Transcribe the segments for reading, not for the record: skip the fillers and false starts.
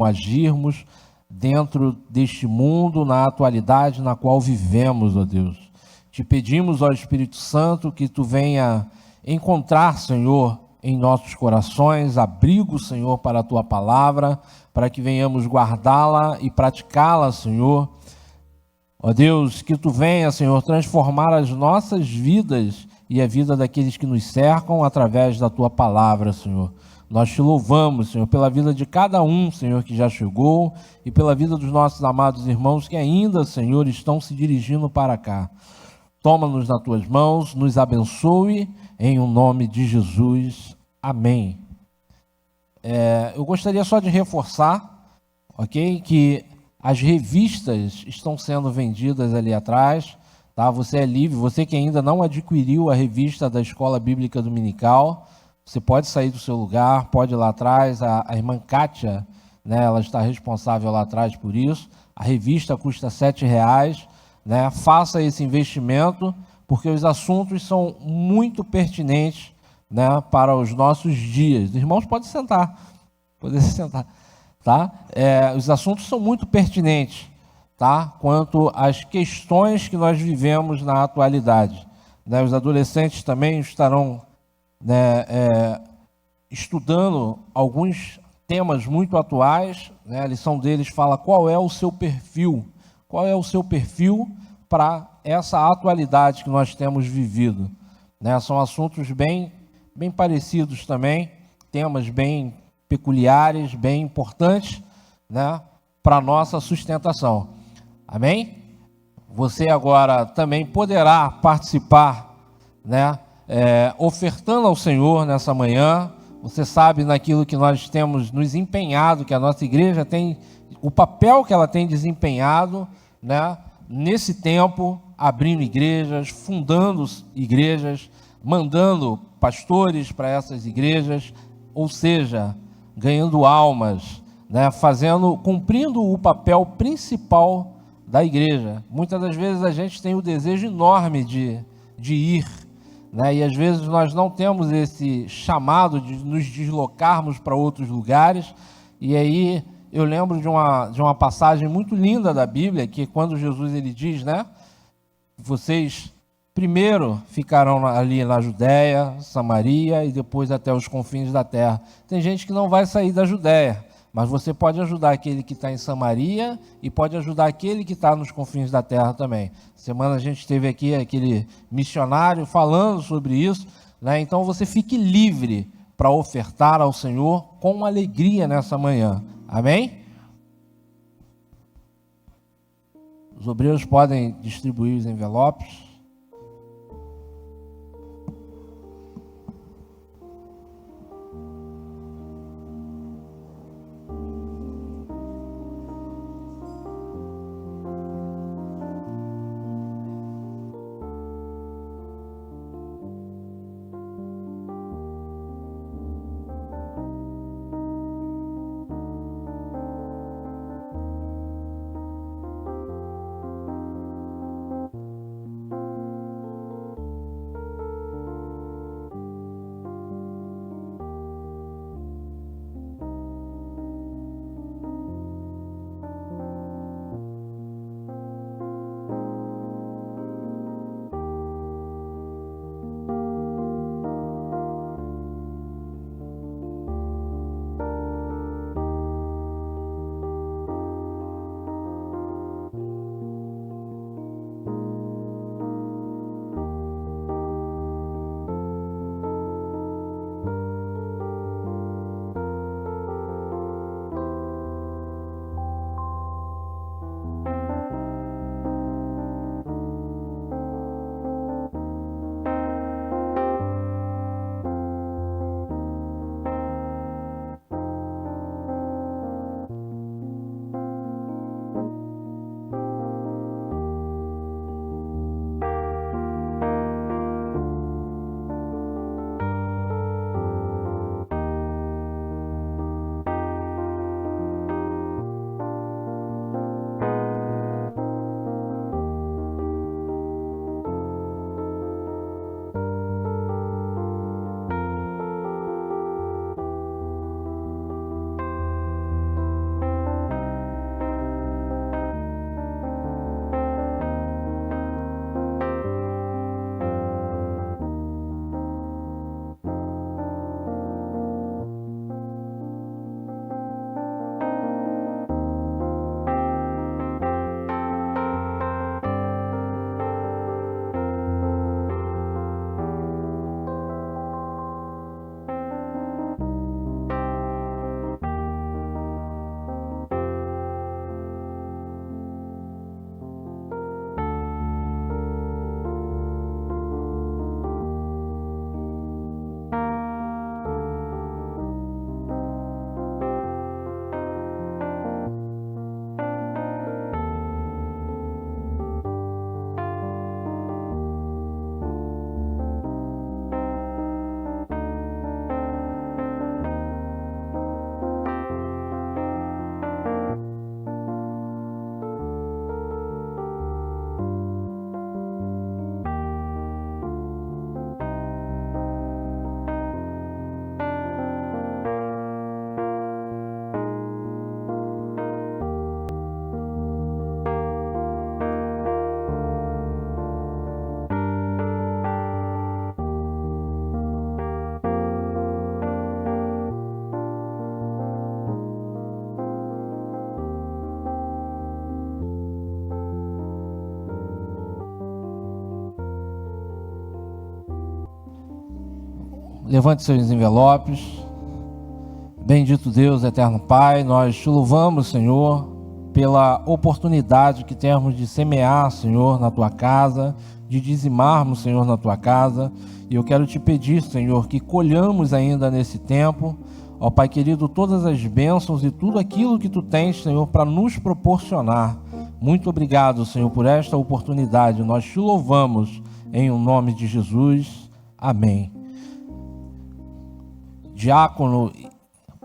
agirmos dentro deste mundo, na atualidade na qual vivemos, ó Deus. Te pedimos, ó Espírito Santo, que Tu venha encontrar, Senhor, em nossos corações, abrigo, Senhor, para a Tua palavra, para que venhamos guardá-la e praticá-la, Senhor. Ó Deus, que Tu venha, Senhor, transformar as nossas vidas e a vida daqueles que nos cercam através da Tua palavra, Senhor. Nós Te louvamos, Senhor, pela vida de cada um, Senhor, que já chegou e pela vida dos nossos amados irmãos que ainda, Senhor, estão se dirigindo para cá. Toma-nos nas Tuas mãos, nos abençoe, em o nome de Jesus. Amém. Eu gostaria só de reforçar, ok, que as revistas estão sendo vendidas ali atrás, tá? Você é livre, você que ainda não adquiriu a revista da Escola Bíblica Dominical, você pode sair do seu lugar, pode ir lá atrás, a irmã Kátia, né, ela está responsável lá atrás por isso. A revista custa R$ 7,00, né? Faça esse investimento, porque os assuntos são muito pertinentes, né, para os nossos dias. Irmãos, pode sentar, tá? Os assuntos são muito pertinentes, tá? Quanto às questões que nós vivemos na atualidade, né? Os adolescentes também estarão, né, estudando alguns temas muito atuais, né? A lição deles fala qual é o seu perfil para essa atualidade que nós temos vivido, né? São assuntos bem parecidos também, temas bem peculiares, bem importantes, né, para a nossa sustentação. Amém? Você agora também poderá participar, né, ofertando ao Senhor nessa manhã. Você sabe naquilo que nós temos nos empenhado, que a nossa igreja tem, o papel que ela tem desempenhado, né, nesse tempo, abrindo igrejas, fundando igrejas, mandando pastores para essas igrejas, ou seja, ganhando almas, né, cumprindo o papel principal da igreja. Muitas das vezes a gente tem o desejo enorme de ir, né, e às vezes nós não temos esse chamado de nos deslocarmos para outros lugares. E aí eu lembro de uma passagem muito linda da Bíblia, que quando Jesus ele diz, né, vocês primeiro ficarão ali na Judéia, Samaria e depois até os confins da terra. Tem gente que não vai sair da Judéia, mas você pode ajudar aquele que está em Samaria e pode ajudar aquele que está nos confins da terra também. Semana a gente teve aqui aquele missionário falando sobre isso, né? Então você fique livre para ofertar ao Senhor com alegria nessa manhã. Amém? Os obreiros podem distribuir os envelopes. Levante seus envelopes. Bendito Deus, eterno Pai, nós te louvamos, Senhor, pela oportunidade que temos de semear, Senhor, na tua casa, de dizimarmos, Senhor, na tua casa. E eu quero te pedir, Senhor, que colhamos ainda nesse tempo, ó Pai querido, todas as bênçãos e tudo aquilo que tu tens, Senhor, para nos proporcionar. Muito obrigado, Senhor, por esta oportunidade. Nós te louvamos em nome de Jesus. Amém. Diácono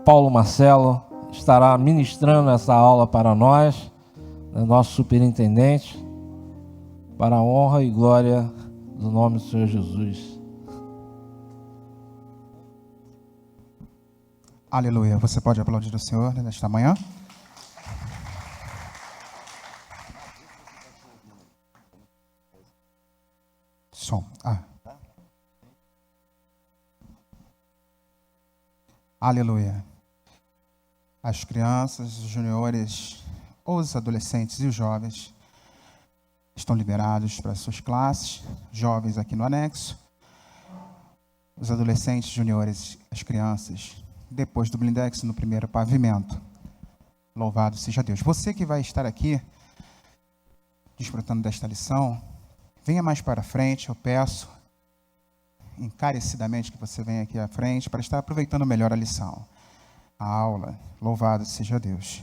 Paulo Marcelo estará ministrando essa aula para nós, nosso superintendente, para a honra e glória do nome do Senhor Jesus. Aleluia. Você pode aplaudir o Senhor nesta manhã? Som. Aleluia. As crianças, os juniores, os adolescentes e os jovens estão liberados para suas classes, jovens aqui no anexo, os adolescentes, juniores, as crianças, depois do blindex no primeiro pavimento. Louvado seja Deus. Você que vai estar aqui, desfrutando desta lição, venha mais para frente, eu peço encarecidamente que você venha aqui à frente para estar aproveitando melhor a lição, a aula. Louvado seja Deus.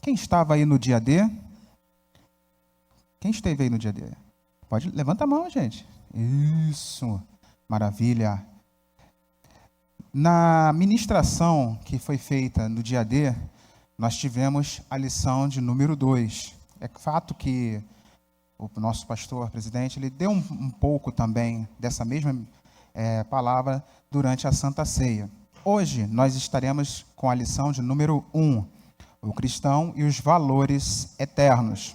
Quem estava aí no dia D? Quem esteve aí no dia D? Pode, levanta a mão, gente. Isso, maravilha. Na ministração que foi feita no dia D, nós tivemos a lição de número 2. É fato que o nosso pastor, presidente, ele deu um pouco também dessa mesma palavra durante a Santa Ceia. Hoje, nós estaremos com a lição de número 1, o cristão e os valores eternos.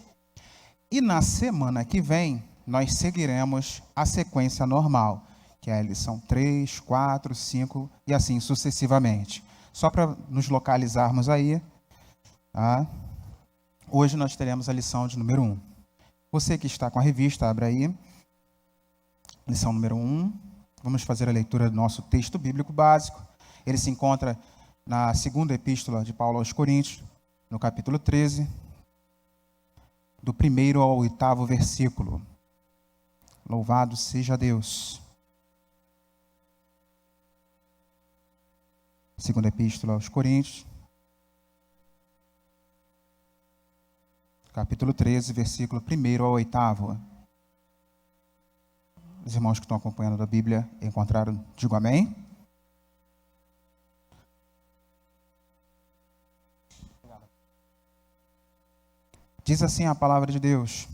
E na semana que vem, nós seguiremos a sequência normal, que é a lição 3, 4, 5 e assim sucessivamente. Só para nos localizarmos aí, tá? Hoje nós teremos a lição de número 1. Você que está com a revista, abre aí. Lição número 1. Vamos fazer a leitura do nosso texto bíblico básico. Ele se encontra na segunda epístola de Paulo aos Coríntios, no capítulo 13, do 1º ao 8º versículo. Louvado seja Deus. Segunda epístola aos Coríntios, capítulo 13, versículo 1º ao 8º. Os irmãos que estão acompanhando a Bíblia encontraram, digo amém. Diz assim a palavra de Deus: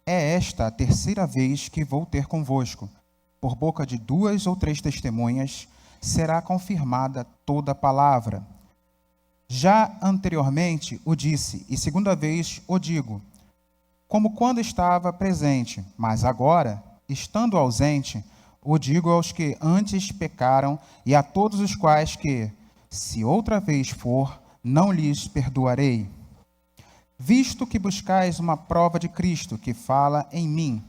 é esta a terceira vez que vou ter convosco. Por boca de 2 ou 3 testemunhas será confirmada toda a palavra. Já anteriormente o disse, e segunda vez o digo, como quando estava presente, mas agora, estando ausente, o digo aos que antes pecaram e a todos os quais que, se outra vez for, não lhes perdoarei. Visto que buscais uma prova de Cristo que fala em mim,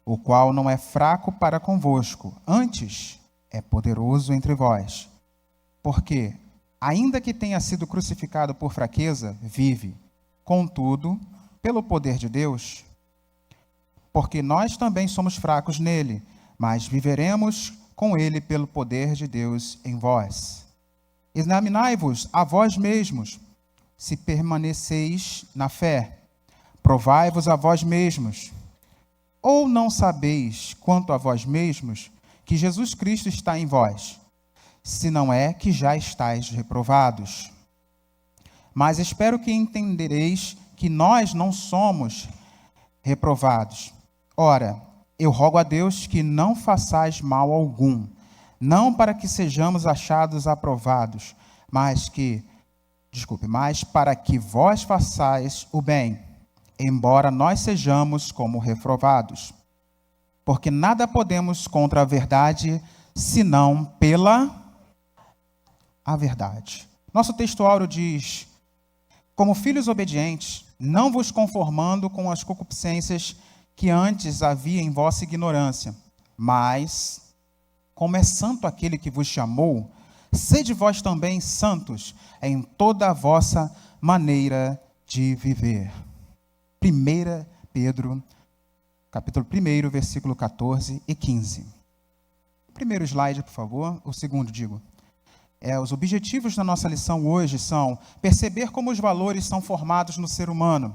o qual não é fraco para convosco, antes é poderoso entre vós. Porque, ainda que tenha sido crucificado por fraqueza, vive. Contudo, pelo poder de Deus, porque nós também somos fracos nele, mas viveremos com ele pelo poder de Deus em vós. Examinai-vos a vós mesmos, se permaneceis na fé. Provai-vos a vós mesmos. Ou não sabeis, quanto a vós mesmos, que Jesus Cristo está em vós, se não é que já estáis reprovados? Mas espero que entendereis que nós não somos reprovados. Ora, eu rogo a Deus que não façais mal algum, não para que sejamos achados aprovados, mas para que vós façais o bem, embora nós sejamos como reprovados. Porque nada podemos contra a verdade, senão pela a verdade. Nosso texto áureo diz: como filhos obedientes, não vos conformando com as concupiscências que antes havia em vossa ignorância. Mas, como é santo aquele que vos chamou, sede vós também santos em toda a vossa maneira de viver. 1 Pedro, capítulo 1, versículo 14 e 15. Primeiro slide, por favor. O segundo, digo. Os objetivos da nossa lição hoje são perceber como os valores são formados no ser humano,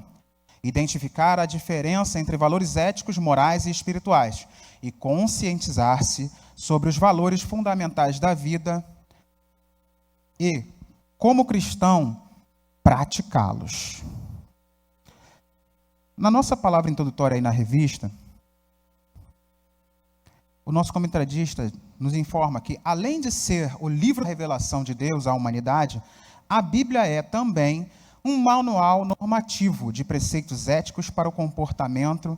identificar a diferença entre valores éticos, morais e espirituais e conscientizar-se sobre os valores fundamentais da vida e, como cristão, praticá-los. Na nossa palavra introdutória aí na revista, o nosso comentarista nos informa que, além de ser o livro da revelação de Deus à humanidade, a Bíblia é também um manual normativo de preceitos éticos para o comportamento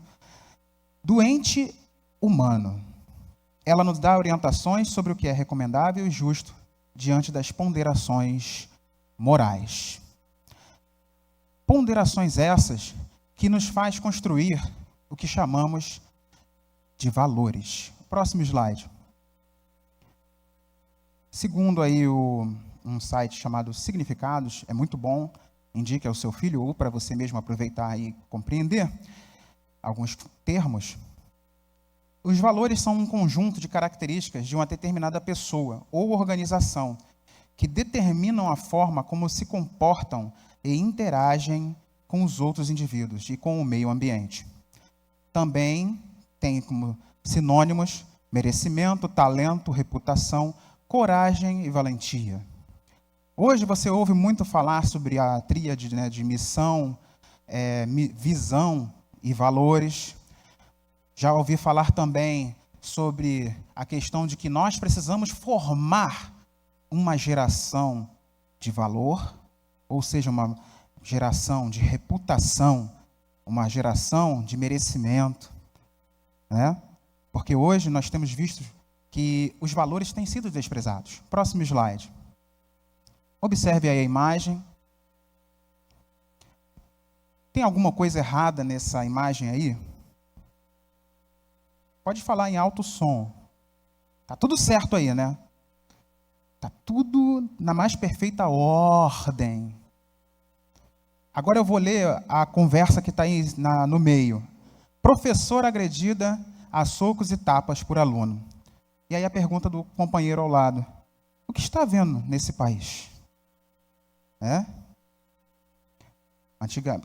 do ente humano. Ela nos dá orientações sobre o que é recomendável e justo diante das ponderações morais. Ponderações essas que nos faz construir o que chamamos de valores. Próximo slide. Segundo aí um site chamado Significados, é muito bom, indique ao seu filho ou para você mesmo aproveitar e compreender alguns termos. Os valores são um conjunto de características de uma determinada pessoa ou organização que determinam a forma como se comportam e interagem com os outros indivíduos e com o meio ambiente. Também tem como sinônimos: merecimento, talento, reputação, coragem e valentia. Hoje você ouve muito falar sobre a tríade, de missão, visão e valores. Já ouvi falar também sobre a questão de que nós precisamos formar uma geração de valor, ou seja, uma geração de reputação, uma geração de merecimento, né? Porque hoje nós temos visto que os valores têm sido desprezados. Próximo slide. Observe aí a imagem. Tem alguma coisa errada nessa imagem aí? Pode falar em alto som. Tá tudo certo aí, né? Tá tudo na mais perfeita ordem. Agora eu vou ler a conversa que está aí no meio. Professora agredida a socos e tapas por aluno. E aí a pergunta do companheiro ao lado: o que está havendo nesse país?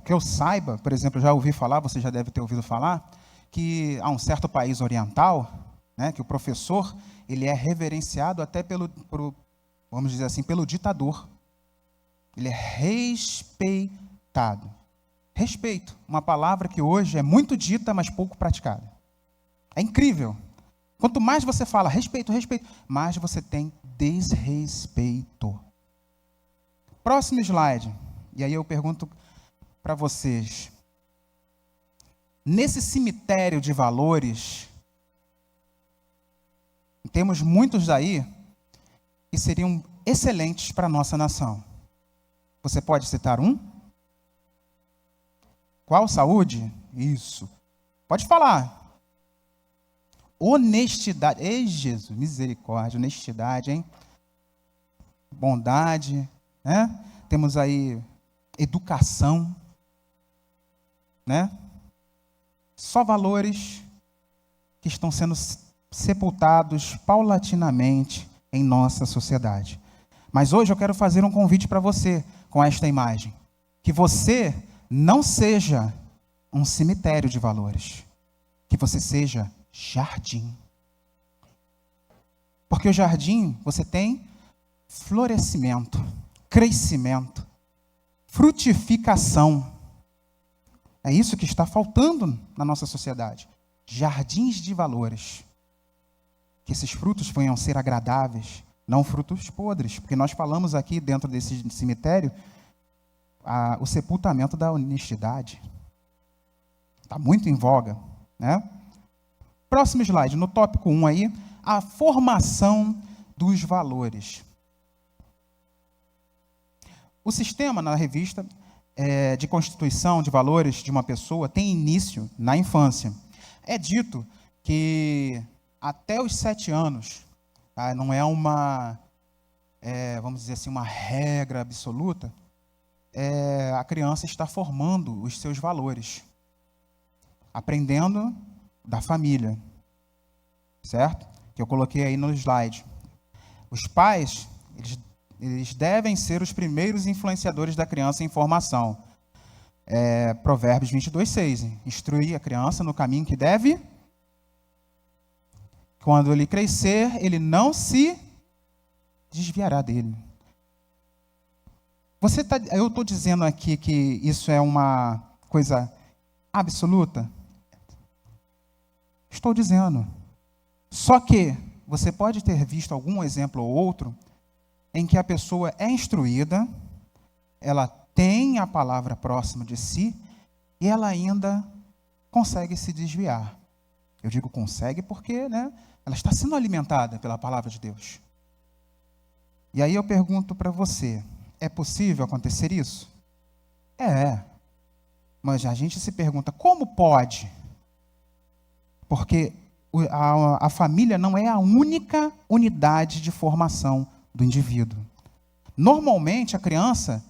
Que eu saiba, por exemplo, já ouvi falar, você já deve ter ouvido falar, que há um certo país oriental, que o professor ele é reverenciado até vamos dizer assim, pelo ditador. Ele é respeitado. Respeito, uma palavra que hoje é muito dita, mas pouco praticada. É incrível. Quanto mais você fala respeito, respeito, mais você tem desrespeito. Próximo slide. E aí eu pergunto para vocês: nesse cemitério de valores, temos muitos aí que seriam excelentes para a nossa nação. Você pode citar um? Qual? Saúde? Isso. Pode falar. Honestidade. Ei, Jesus, misericórdia, honestidade, hein? Bondade, né? Temos aí educação, né? Só valores que estão sendo sepultados paulatinamente em nossa sociedade. Mas hoje eu quero fazer um convite para você com esta imagem. Que você não seja um cemitério de valores. Que você seja jardim. Porque o jardim, você tem florescimento, crescimento, frutificação. É isso que está faltando na nossa sociedade. Jardins de valores. Que esses frutos venham ser agradáveis, não frutos podres. Porque nós falamos aqui dentro desse cemitério o sepultamento da honestidade. Está muito em voga, né? Próximo slide, no tópico 1 aí, a formação dos valores. O sistema na revista de constituição de valores de uma pessoa tem início na infância É dito que até os 7 anos, tá? Não é vamos dizer assim, uma regra absoluta, a criança está formando os seus valores, aprendendo da família, certo? Que eu coloquei aí no slide. Os pais, eles devem ser os primeiros influenciadores da criança em formação. Provérbios 22:6. Instruir a criança no caminho que deve. Quando ele crescer, ele não se desviará dele. Eu estou dizendo aqui que isso é uma coisa absoluta? Estou dizendo. Só que você pode ter visto algum exemplo ou outro em que a pessoa é instruída, ela tem a palavra próxima de si e ela ainda consegue se desviar. Eu digo consegue porque, né, ela está sendo alimentada pela palavra de Deus. E aí eu pergunto para você, é possível acontecer isso? Mas a gente se pergunta, como pode? Porque a família não é a única unidade de formação do indivíduo. Normalmente, a criança,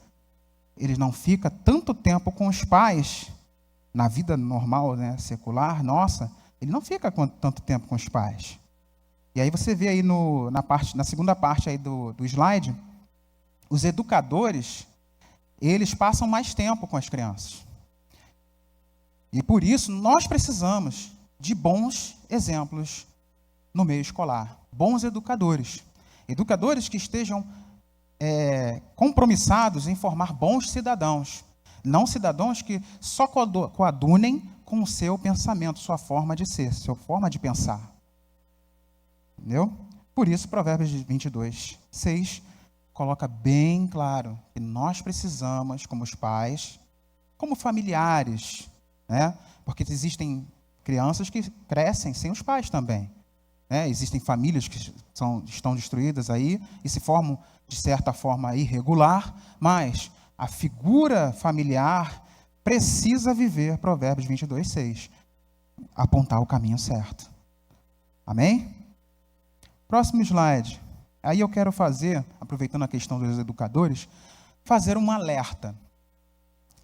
ele não fica tanto tempo com os pais, na vida normal, né, secular, nossa, ele não fica tanto tempo com os pais. E aí você vê aí na segunda parte aí do slide, os educadores, eles passam mais tempo com as crianças. E por isso, nós precisamos de bons exemplos no meio escolar. Bons educadores. Educadores que estejam compromissados em formar bons cidadãos. Não cidadãos que só coadunem com o seu pensamento, sua forma de ser, sua forma de pensar. Entendeu? Por isso, Provérbios 22:6 coloca bem claro que nós precisamos, como os pais, como familiares, né? Porque existem crianças que crescem sem os pais também. Né? Existem famílias que estão destruídas aí e se formam, de certa forma, irregular, mas a figura familiar precisa viver Provérbios 22:6, apontar o caminho certo. Amém? Próximo slide. Aí eu quero fazer, aproveitando a questão dos educadores, fazer um alerta.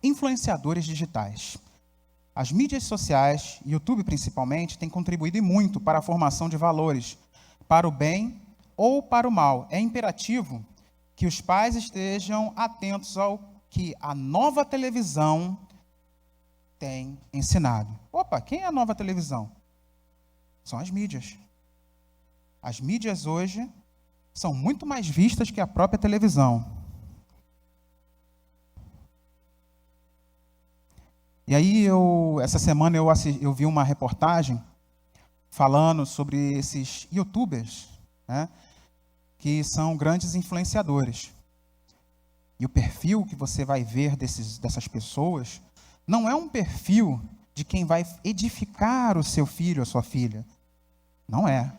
Influenciadores digitais. As mídias sociais, YouTube principalmente, têm contribuído e muito para a formação de valores, para o bem ou para o mal. É imperativo que os pais estejam atentos ao que a nova televisão tem ensinado. Opa, quem é a nova televisão? São as mídias. As mídias hoje são muito mais vistas que a própria televisão. E aí, essa semana eu vi uma reportagem falando sobre esses youtubers, né, que são grandes influenciadores. E o perfil que você vai ver dessas pessoas não é um perfil de quem vai edificar o seu filho ou sua filha. Não é.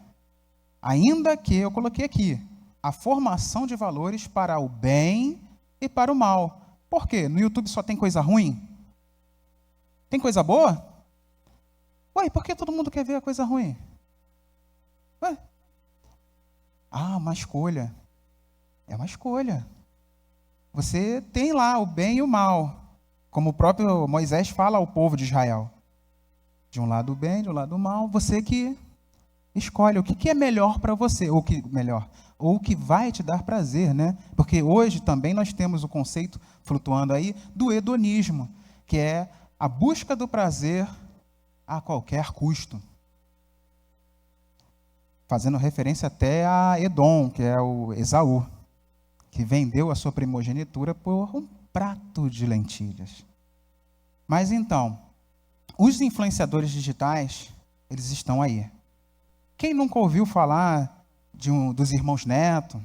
Ainda que, eu coloquei aqui, a formação de valores para o bem e para o mal. Por quê? No YouTube só tem coisa ruim? Tem coisa boa? Ué, por que todo mundo quer ver a coisa ruim? Ué? Uma escolha. É uma escolha. Você tem lá o bem e o mal. Como o próprio Moisés fala ao povo de Israel. De um lado o bem, de um lado o mal. Você que escolhe o que é melhor para você. Ou o que vai te dar prazer, né? Porque hoje também nós temos o conceito flutuando aí do hedonismo, que é a busca do prazer a qualquer custo. Fazendo referência até a Edom, que é o Esaú, que vendeu a sua primogenitura por um prato de lentilhas. Mas então, os influenciadores digitais, eles estão aí. Quem nunca ouviu falar dos irmãos Neto?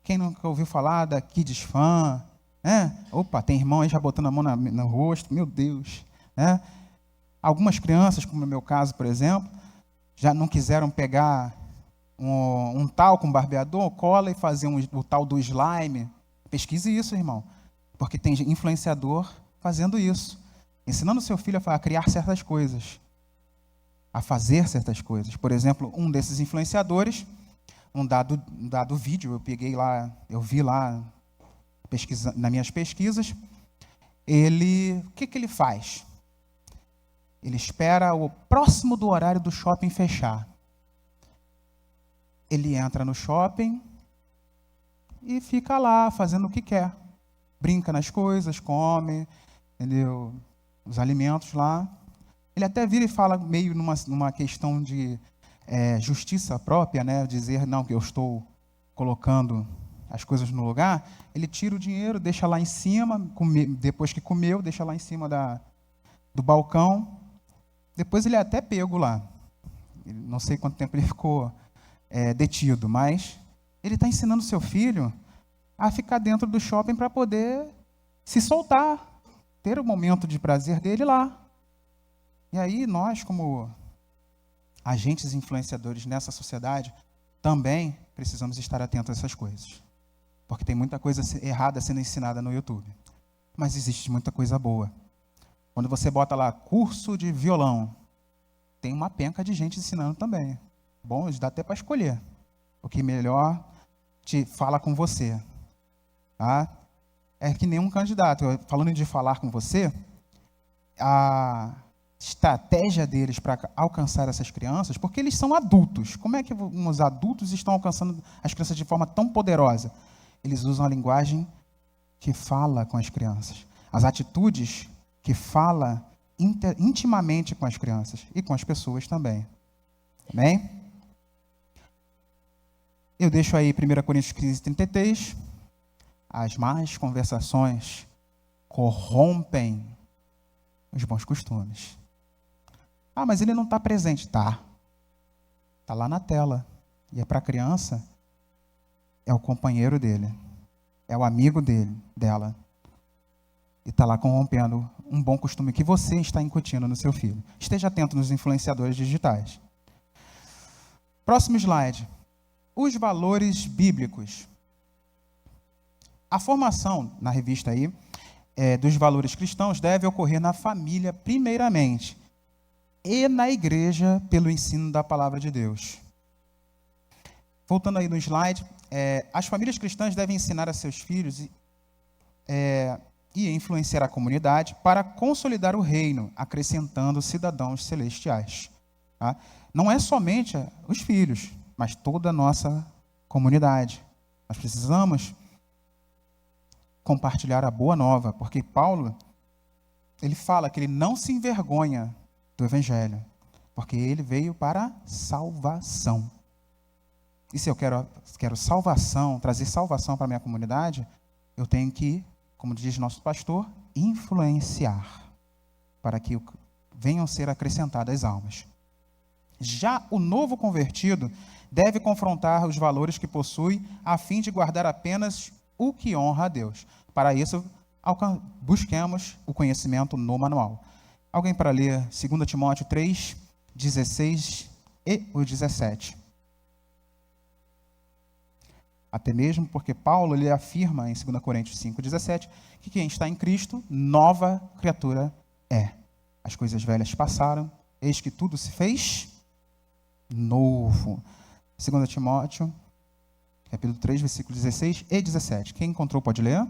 Quem nunca ouviu falar da Kids Fan? Opa, tem irmão aí já botando a mão no rosto, meu Deus. Algumas crianças, como no meu caso, por exemplo, já não quiseram pegar um talco, um barbeador, cola e fazer o tal do slime. Pesquise isso, irmão, porque tem influenciador fazendo isso, ensinando o seu filho a criar certas coisas. a fazer certas coisas. Por exemplo, um desses influenciadores, um dado vídeo, eu vi lá nas minhas pesquisas, o que ele faz? Ele espera o próximo do horário do shopping fechar. Ele entra no shopping e fica lá fazendo o que quer. Brinca nas coisas, come, entendeu? Os alimentos lá. Ele até vira e fala meio numa questão de justiça própria, né? Dizer, não, que eu estou colocando as coisas no lugar. Ele tira o dinheiro, deixa lá em cima, depois que comeu, deixa lá em cima do balcão. Depois ele é até pego lá. Não sei quanto tempo ele ficou detido, mas ele está ensinando seu filho a ficar dentro do shopping para poder se soltar, ter o momento de prazer dele lá. E aí nós, como agentes influenciadores nessa sociedade, também precisamos estar atentos a essas coisas. Porque tem muita coisa errada sendo ensinada no YouTube. Mas existe muita coisa boa. Quando você bota lá curso de violão, tem uma penca de gente ensinando também. Bom, dá até para escolher o que melhor te fala com você. Tá? É que nenhum candidato. Falando de falar com você, a estratégia deles para alcançar essas crianças, porque eles são adultos. Como é que os adultos estão alcançando as crianças de forma tão poderosa? Eles usam a linguagem que fala com as crianças. As atitudes que fala intimamente com as crianças e com as pessoas também. Amém? Eu deixo aí 1 Coríntios 15, 33. As más conversações corrompem os bons costumes. Ah, mas ele não está presente. Tá. Está lá na tela. E é para a criança, é o companheiro dele. É o amigo dela. E está lá corrompendo um bom costume que você está incutindo no seu filho. Esteja atento nos influenciadores digitais. Próximo slide. Os valores bíblicos. A formação, na revista aí, dos valores cristãos deve ocorrer na família, primeiramente, e na igreja, pelo ensino da palavra de Deus. Voltando aí no slide, as famílias cristãs devem ensinar a seus filhos e influenciar a comunidade para consolidar o reino, acrescentando cidadãos celestiais. Tá? Não é somente os filhos, mas toda a nossa comunidade. Nós precisamos compartilhar a boa nova, porque Paulo, ele fala que ele não se envergonha do evangelho, porque ele veio para salvação. E se eu quero salvação, trazer salvação para a minha comunidade, eu tenho que, como diz nosso pastor, influenciar, para que venham ser acrescentadas almas. Já o novo convertido deve confrontar os valores que possui, a fim de guardar apenas o que honra a Deus. Para isso, busquemos o conhecimento no manual. Alguém para ler 2 Timóteo 3, 16 e o 17. Até mesmo porque Paulo ele afirma em 2 Coríntios 5, 17, que quem está em Cristo, nova criatura é. As coisas velhas passaram, eis que tudo se fez novo. 2 Timóteo, capítulo 3, versículos 16 e 17. Quem encontrou pode ler?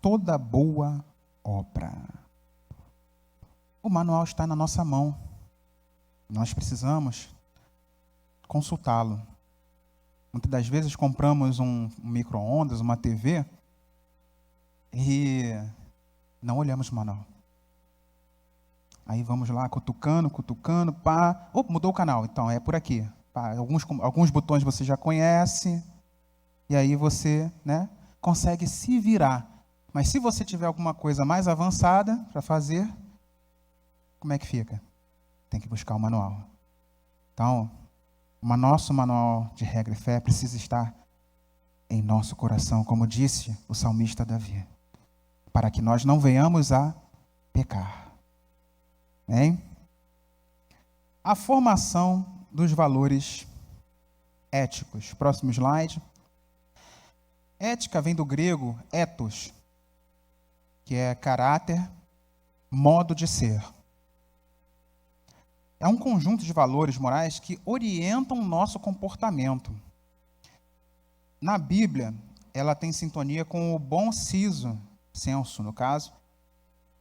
Toda boa obra. O manual está na nossa mão. Nós precisamos consultá-lo. Muitas das vezes compramos um micro-ondas, uma TV, e não olhamos o manual. Aí vamos lá, cutucando, pá. Mudou o canal, então é por aqui. Pá, alguns botões você já conhece, e aí você, consegue se virar. Mas se você tiver alguma coisa mais avançada para fazer, como é que fica? Tem que buscar o manual. Então, o nosso manual de regra e fé precisa estar em nosso coração, como disse o salmista Davi, para que nós não venhamos a pecar. Bem, a formação dos valores éticos. Próximo slide. Ética vem do grego ethos, que é caráter, modo de ser. É um conjunto de valores morais que orientam o nosso comportamento. Na Bíblia, ela tem sintonia com o bom senso, no caso,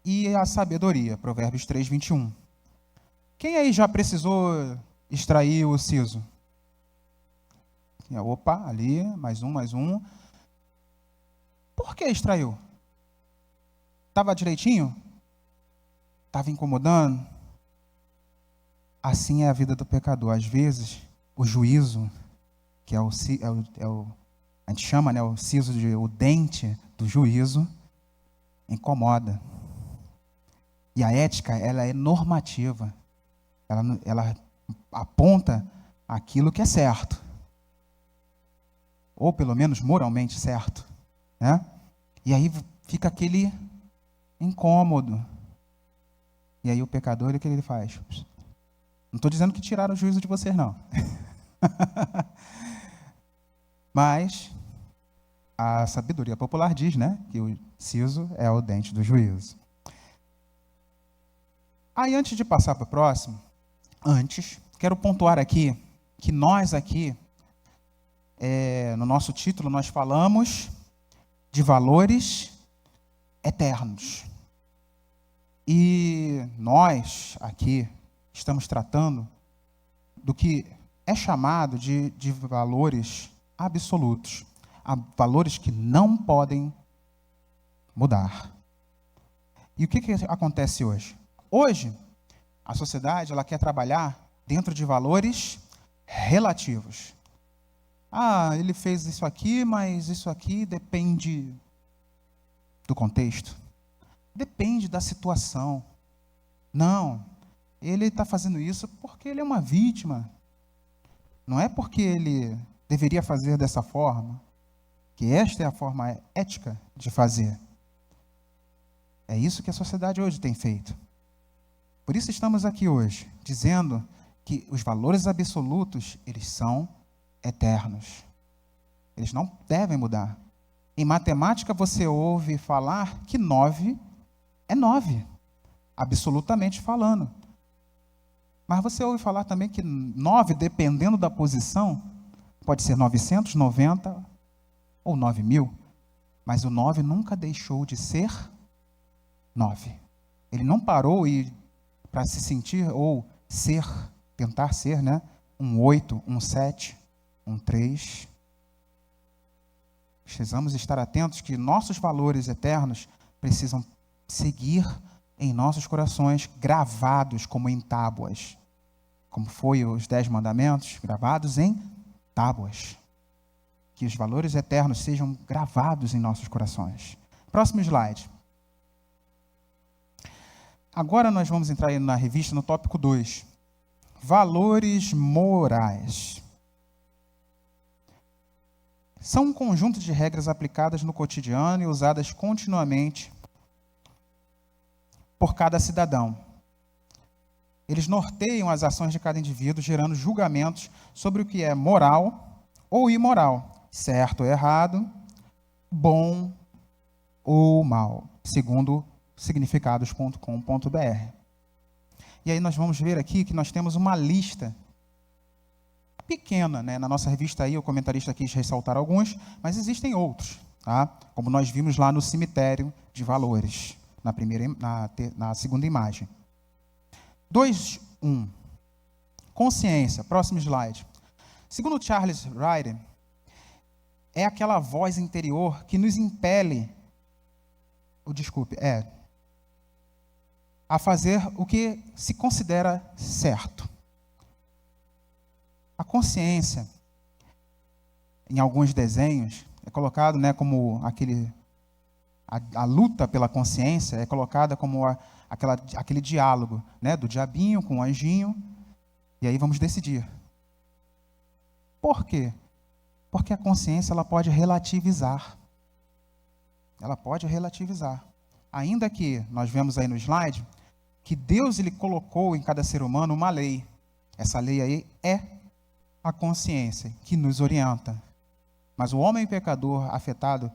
e a sabedoria, Provérbios 3, 21. Quem aí já precisou extrair o siso? Opa, ali, mais um. Por que extraiu? Estava direitinho? Estava incomodando? Assim é a vida do pecador. Às vezes, o juízo, que a gente chama, né, o siso, o dente do juízo, incomoda. E a ética, ela é normativa. Ela aponta aquilo que é certo. Ou pelo menos moralmente certo. Né? E aí fica aquele incômodo. E aí o pecador, o que ele faz? Não estou dizendo que tiraram o juízo de vocês, não. Mas a sabedoria popular diz, né, que o siso é o dente do juízo. Aí, antes de passar para o próximo, quero pontuar aqui que nós aqui, no nosso título, nós falamos de valores eternos. E nós aqui estamos tratando do que é chamado de valores absolutos, valores que não podem mudar. E o que acontece hoje? Hoje, a sociedade ela quer trabalhar dentro de valores relativos. Ele fez isso aqui, mas isso aqui depende do contexto. Depende da situação. Não, ele está fazendo isso porque ele é uma vítima. Não é porque ele deveria fazer dessa forma, que esta é a forma ética de fazer. É isso que a sociedade hoje tem feito. Por isso estamos aqui hoje, dizendo que os valores absolutos, eles são eternos. Eles não devem mudar. Em matemática, você ouve falar que 9 é 9, absolutamente falando. Mas você ouve falar também que 9, dependendo da posição, pode ser 990 ou 9.000, mas o 9 nunca deixou de ser 9. Ele não parou para se sentir ou ser, tentar ser, né? Um 8, um 7, um 3. Precisamos estar atentos que nossos valores eternos precisam seguir em nossos corações, gravados como em tábuas. Como foi os 10 mandamentos, gravados em tábuas. Que os valores eternos sejam gravados em nossos corações. Próximo slide. Agora nós vamos entrar aí na revista no tópico 2. Valores morais. São um conjunto de regras aplicadas no cotidiano e usadas continuamente por cada cidadão. Eles norteiam as ações de cada indivíduo, gerando julgamentos sobre o que é moral ou imoral, certo ou errado, bom ou mal, segundo significados.com.br. E aí nós vamos ver aqui que nós temos uma lista pequena, né? Na nossa revista aí, o comentarista quis ressaltar alguns, mas existem outros, tá? Como nós vimos lá no cemitério de valores, na segunda imagem. 2.1. Consciência. Próximo slide. Segundo Charles Ryder, é aquela voz interior que nos impele, a fazer o que se considera certo. A consciência, em alguns desenhos, é colocado, né, como a luta pela consciência é colocada como aquele diálogo, né, do diabinho com o anjinho, e aí vamos decidir. Por quê? Porque a consciência ela pode relativizar. Ela pode relativizar. Ainda que nós vemos aí no slide que Deus ele colocou em cada ser humano uma lei. Essa lei aí é a consciência que nos orienta. Mas o homem pecador afetado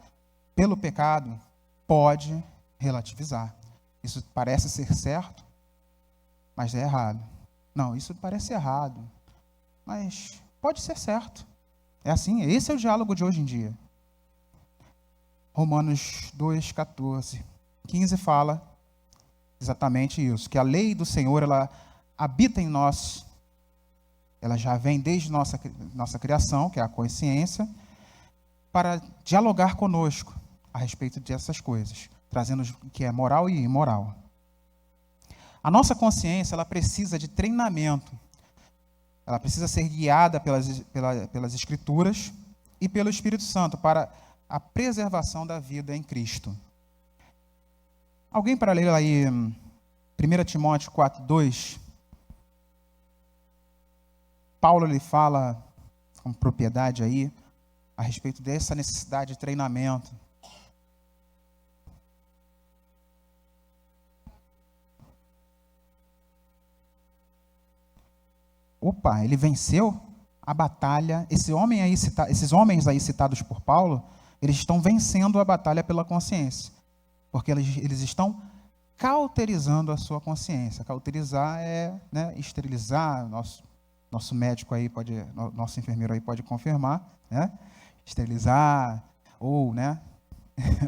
pelo pecado pode relativizar. Isso parece ser certo, mas é errado. Não, isso parece errado, mas pode ser certo. É assim, esse é o diálogo de hoje em dia. Romanos 2, 14, 15 fala exatamente isso, que a lei do Senhor, ela habita em nós, ela já vem desde nossa criação, que é a consciência, para dialogar conosco a respeito dessas coisas, trazendo o que é moral e imoral. A nossa consciência, ela precisa de treinamento, ela precisa ser guiada pelas Escrituras e pelo Espírito Santo para a preservação da vida em Cristo. Alguém para ler aí 1 Timóteo 4:2? Paulo ele fala com propriedade aí a respeito dessa necessidade de treinamento. Opa, ele venceu a batalha. Esses homens aí citados por Paulo, eles estão vencendo a batalha pela consciência. Porque eles estão cauterizando a sua consciência. Cauterizar é, né, esterilizar. Nosso médico aí nosso enfermeiro aí pode confirmar, né? Esterilizar ou, né,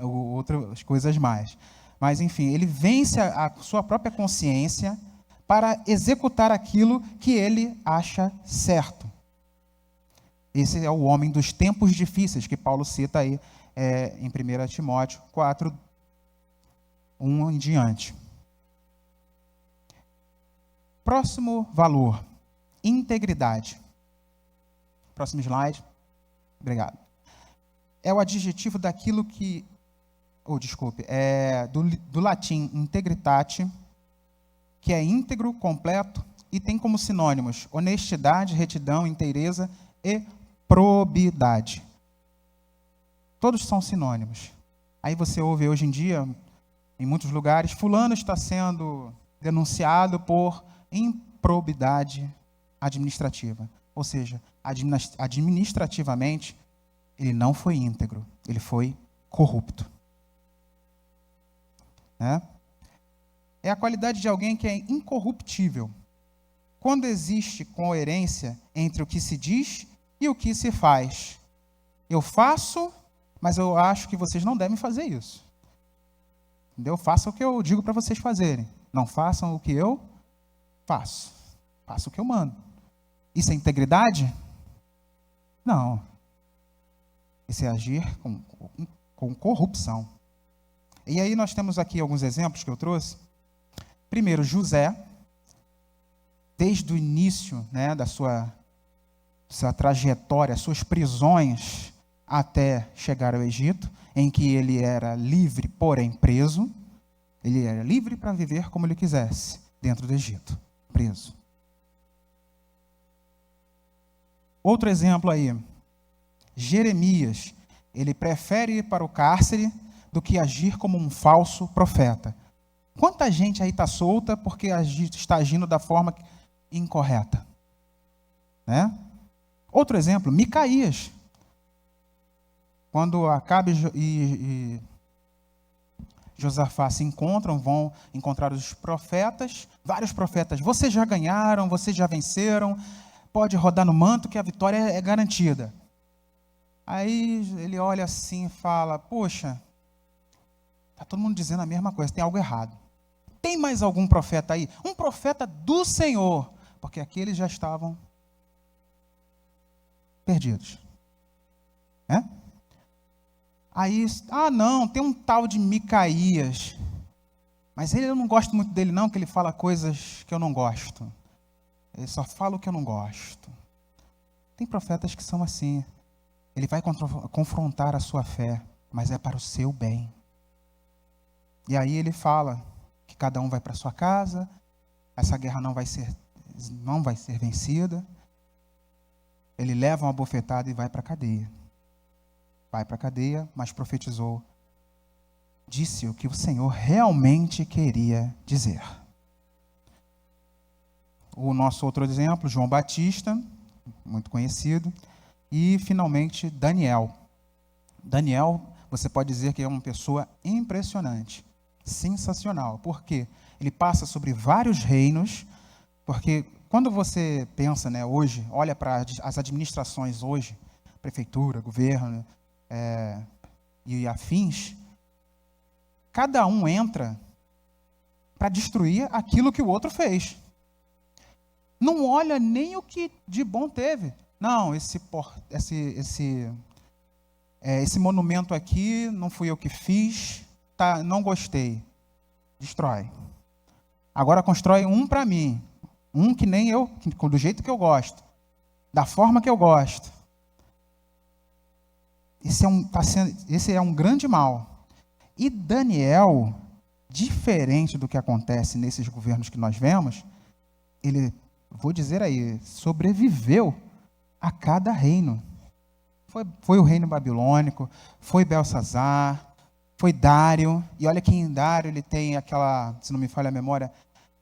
ou outras coisas mais. Mas, enfim, ele vence a sua própria consciência para executar aquilo que ele acha certo. Esse é o homem dos tempos difíceis que Paulo cita aí em 1 Timóteo 4, 1 em diante. Próximo valor, integridade. Próximo slide. Obrigado. É o adjetivo daquilo que... do latim integritate, que é íntegro, completo, e tem como sinônimos honestidade, retidão, inteireza e probidade. Todos são sinônimos. Aí você ouve hoje em dia, em muitos lugares, fulano está sendo denunciado por improbidade administrativa. Ou seja, administrativamente, ele não foi íntegro, ele foi corrupto. É a qualidade de alguém que é incorruptível. Quando existe coerência entre o que se diz e o que se faz. Eu faço, mas eu acho que vocês não devem fazer isso. Entendeu? Façam o que eu digo para vocês fazerem. Não façam o que eu faço. Faço o que eu mando. Isso é integridade? Não. Isso é agir com corrupção. E aí nós temos aqui alguns exemplos que eu trouxe. Primeiro, José, desde o início, né, da sua trajetória, suas prisões até chegar ao Egito, em que ele era livre, porém preso. Ele era livre para viver como ele quisesse, dentro do Egito, preso. Outro exemplo aí, Jeremias, ele prefere ir para o cárcere do que agir como um falso profeta. Quanta gente aí está solta porque está agindo da forma incorreta? Né? Outro exemplo, Micaías. Quando Acabe e Josafá se encontram, vão encontrar os profetas, vários profetas. Vocês já ganharam, vocês já venceram, pode rodar no manto que a vitória é garantida. Aí ele olha assim e fala, poxa, está todo mundo dizendo a mesma coisa, tem algo errado. Tem mais algum profeta aí? Um profeta do Senhor, porque aqueles já estavam perdidos. Aí, não, tem um tal de Micaías, mas eu não gosto muito dele não, que ele fala coisas que eu não gosto. Ele só fala o que eu não gosto. Tem profetas que são assim. Ele vai confrontar a sua fé, mas é para o seu bem. E aí ele fala que cada um vai para sua casa, essa guerra não vai ser vencida. Ele leva uma bofetada e vai para a cadeia. Vai para a cadeia, mas profetizou. Disse o que o Senhor realmente queria dizer. o nosso outro exemplo, João Batista, muito conhecido, e, finalmente, Daniel. Daniel, você pode dizer que é uma pessoa impressionante, sensacional. Por quê? Ele passa sobre vários reinos, porque quando você pensa, né, hoje, olha para as administrações hoje, prefeitura, governo e afins, cada um entra para destruir aquilo que o outro fez. Não olha nem o que de bom teve. Não, esse monumento aqui não fui eu que fiz, tá, não gostei. Destrói. Agora constrói um para mim. Um que nem eu, do jeito que eu gosto. Da forma que eu gosto. Esse é um grande mal. E Daniel, diferente do que acontece nesses governos que nós vemos, ele, vou dizer aí, sobreviveu a cada reino. Foi o reino babilônico, foi Belsazar, foi Dário, e olha que em Dário ele tem aquela, se não me falha a memória,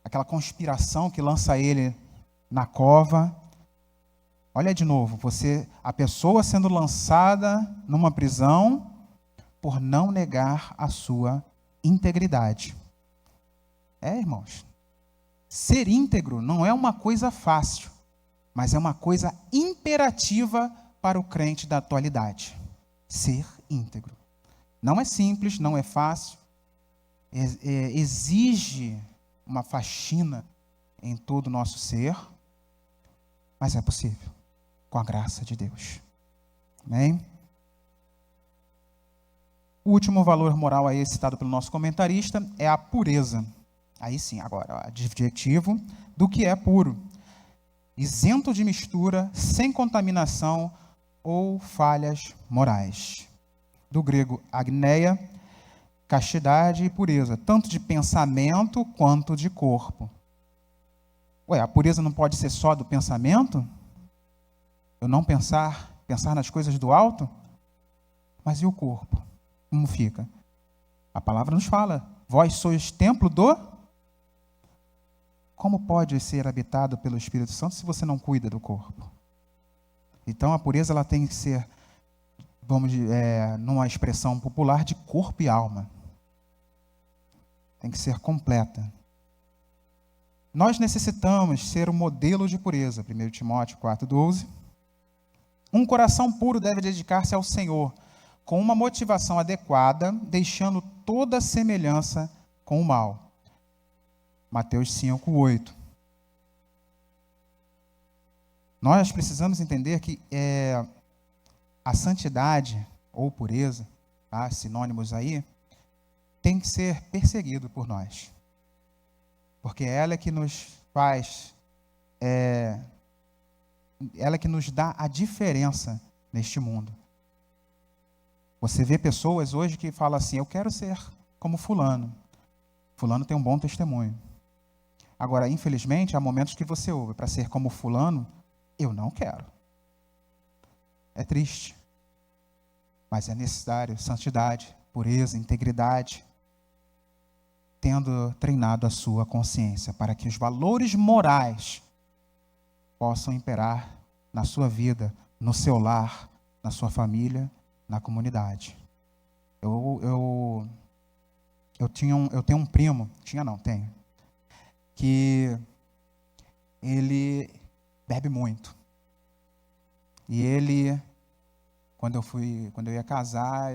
aquela conspiração que lança ele na cova. Olha de novo, a pessoa sendo lançada numa prisão por não negar a sua integridade. Irmãos, ser íntegro não é uma coisa fácil, mas é uma coisa imperativa para o crente da atualidade. Ser íntegro. Não é simples, não é fácil, exige uma faxina em todo o nosso ser, mas é possível, com a graça de Deus. Amém? O último valor moral aí citado pelo nosso comentarista é a pureza. Aí sim, agora, o adjetivo do que é puro. Isento de mistura, sem contaminação ou falhas morais. Do grego agneia, castidade e pureza, tanto de pensamento quanto de corpo. A pureza não pode ser só do pensamento? Eu não pensar nas coisas do alto? Mas e o corpo? Como fica? A palavra nos fala, vós sois templo do... Como pode ser habitado pelo Espírito Santo se você não cuida do corpo? Então a pureza ela tem que ser, numa expressão popular, de corpo e alma. Tem que ser completa. Nós necessitamos ser o modelo de pureza, 1 Timóteo 4,12. Um coração puro deve dedicar-se ao Senhor, com uma motivação adequada, deixando toda semelhança com o mal. Mateus 5,8. Nós precisamos entender que a santidade, ou pureza, tá, sinônimos aí, tem que ser perseguido por nós. Porque ela é que nos faz, ela é que nos dá a diferença neste mundo. Você vê pessoas hoje que falam assim, eu quero ser como fulano. Fulano tem um bom testemunho. Agora, infelizmente, há momentos que você ouve, para ser como fulano, eu não quero. É triste. Mas é necessário santidade, pureza, integridade, tendo treinado a sua consciência, para que os valores morais possam imperar na sua vida, no seu lar, na sua família, na comunidade. Eu tenho um primo, tenho, que ele bebe muito. E ele, quando eu ia casar,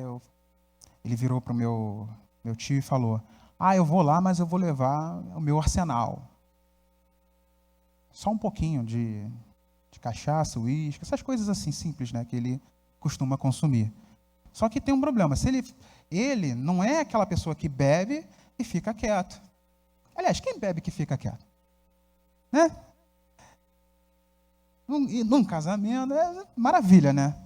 ele virou para o meu tio e falou, eu vou lá, mas eu vou levar o meu arsenal. Só um pouquinho de cachaça, uísque, essas coisas assim simples, né, que ele costuma consumir. Só que tem um problema, ele não é aquela pessoa que bebe e fica quieto. Aliás, quem bebe que fica quieto? Né? Num casamento, é maravilha, né?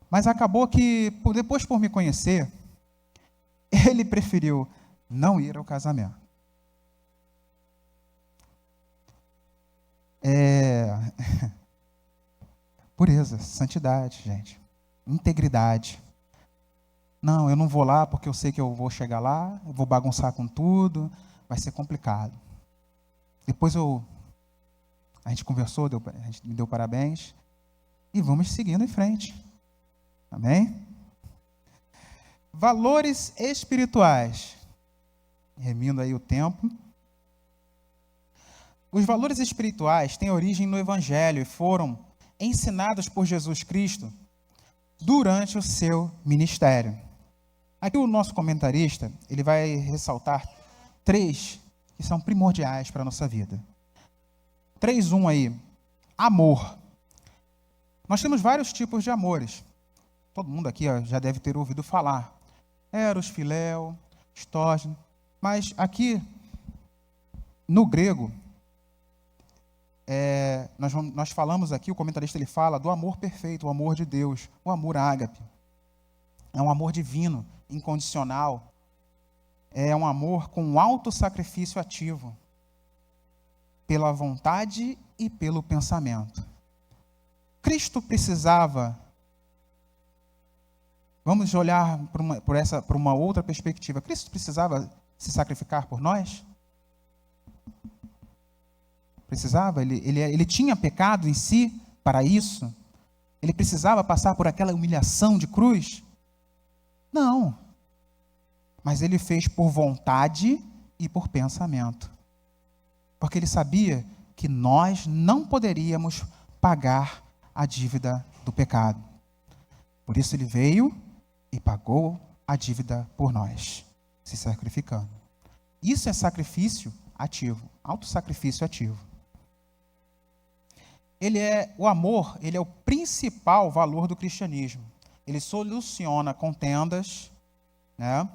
Mas acabou que, depois por me conhecer, ele preferiu não ir ao casamento. Pureza, santidade, gente. Integridade. Não, eu não vou lá porque eu sei que eu vou chegar lá, eu vou bagunçar com tudo, vai ser complicado. Depois eu A gente conversou, a gente me deu parabéns. E vamos seguindo em frente. Amém? Valores espirituais. Remindo aí o tempo. Os valores espirituais têm origem no Evangelho e foram ensinados por Jesus Cristo durante o seu ministério. Aqui o nosso comentarista, ele vai ressaltar 3 que são primordiais para a nossa vida. 3.1 aí, amor. Nós temos vários tipos de amores. Todo mundo aqui já deve ter ouvido falar. Eros, filéu, storge. Mas aqui, no grego, nós falamos aqui, o comentarista ele fala do amor perfeito, o amor de Deus, o amor ágape. É um amor divino, incondicional. É um amor com alto sacrifício ativo, pela vontade e pelo pensamento. Cristo precisava, vamos olhar por uma outra perspectiva, Cristo precisava se sacrificar por nós? Precisava? Ele tinha pecado em si para isso? Ele precisava passar por aquela humilhação de cruz? Não. Mas ele fez por vontade e por pensamento. Porque ele sabia que nós não poderíamos pagar a dívida do pecado. Por isso ele veio e pagou a dívida por nós, se sacrificando. Isso é sacrifício ativo, autossacrifício ativo. O amor, ele é o principal valor do cristianismo. Ele soluciona contendas, né?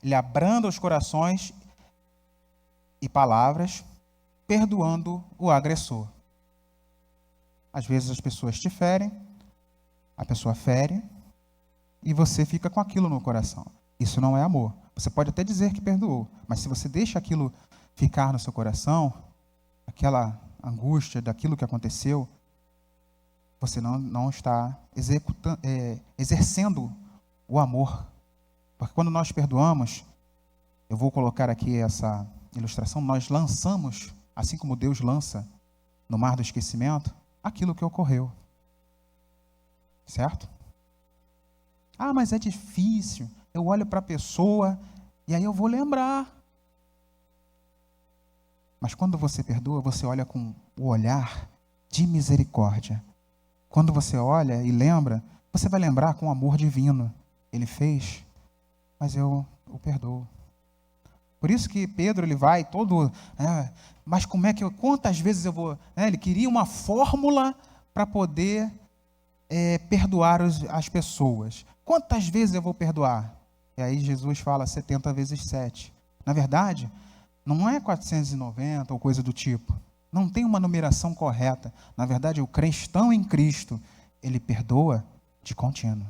Ele abranda os corações e palavras, perdoando o agressor. Às vezes as pessoas te ferem, a pessoa fere, e você fica com aquilo no coração. Isso não é amor. Você pode até dizer que perdoou, mas se você deixa aquilo ficar no seu coração, aquela angústia daquilo que aconteceu, você não está exercendo o amor. Porque quando nós perdoamos, eu vou colocar aqui essa ilustração, nós lançamos, assim como Deus lança no mar do esquecimento, aquilo que ocorreu. Certo? Ah, mas é difícil. Eu olho para a pessoa e aí eu vou lembrar. Mas quando você perdoa, você olha com o olhar de misericórdia. Quando você olha e lembra, você vai lembrar com o amor divino. Ele fez, mas eu o perdoo. Por isso que Pedro ele vai todo, mas quantas vezes eu vou? Ele queria uma fórmula para poder perdoar as pessoas. Quantas vezes eu vou perdoar? E aí Jesus fala 70 vezes 7. Na verdade, não é 490 ou coisa do tipo. Não tem uma numeração correta. Na verdade, o cristão em Cristo, ele perdoa de contínuo.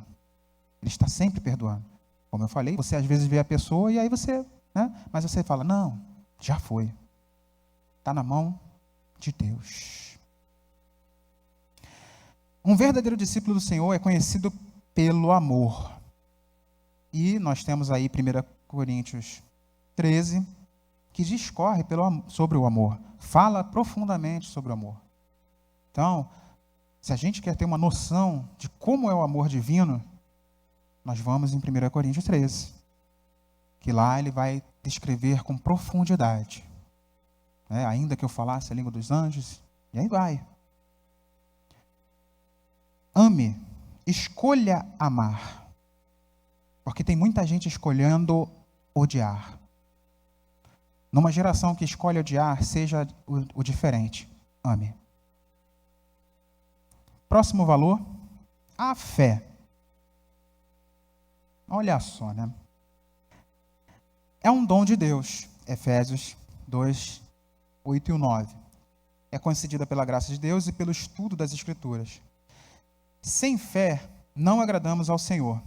Ele está sempre perdoando. Como eu falei, você às vezes vê a pessoa e aí você, mas você fala, não, já foi. Está na mão de Deus. Um verdadeiro discípulo do Senhor é conhecido pelo amor. E nós temos aí 1 Coríntios 13, que discorre sobre o amor. Fala profundamente sobre o amor. Então, se a gente quer ter uma noção de como é o amor divino, nós vamos em 1 Coríntios 13, que lá ele vai descrever com profundidade. Ainda que eu falasse a língua dos anjos, e aí vai. Ame, escolha amar. Porque tem muita gente escolhendo odiar. Numa geração que escolhe odiar, seja o diferente. Ame. Próximo valor, a fé. Olha só, né? É um dom de Deus. Efésios 2, 8 e 9. É concedida pela graça de Deus e pelo estudo das Escrituras. Sem fé, não agradamos ao Senhor.